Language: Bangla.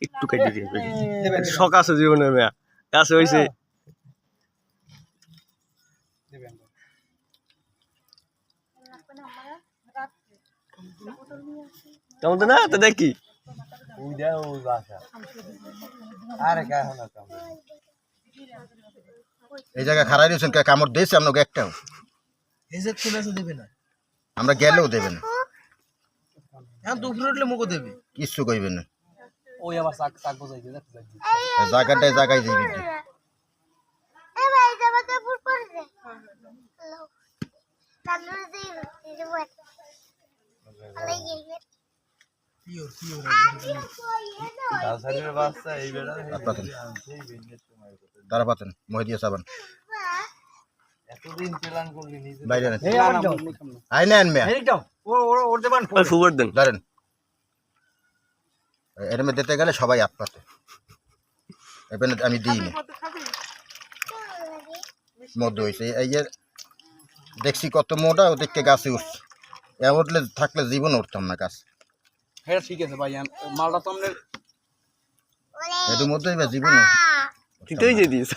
একটু কেটে দিয়ে শখ আছে জীবনে মেয়া কাছে হয়েছে কেমন তো না তো দেখি এই জায়গায় খারাই দিয়েছেন কামড় দিয়েছে আপনাকে একটাও আমরা গেলেও দেবে না কিচ্ছু কইবে না জায়গাটায় জায়গায় যাইবে তারা পাতেন মহিদিয়া সাবান বাইরে আই নেন মেয়া ফুবর দেন ধরেন এর মধ্যে দিতে গেলে সবাই হাত পাতে এখানে আমি দিইনি মধ্য হয়েছে এই যে দেখছি কত মোটা ওদিকে গাছে উঠছে উঠলে থাকলে জীবন উঠতাম না গাছ হ্যাঁ ঠিক আছে ভাই মালটা তো আমাদের এর মধ্যে জীবন তুই তো দিস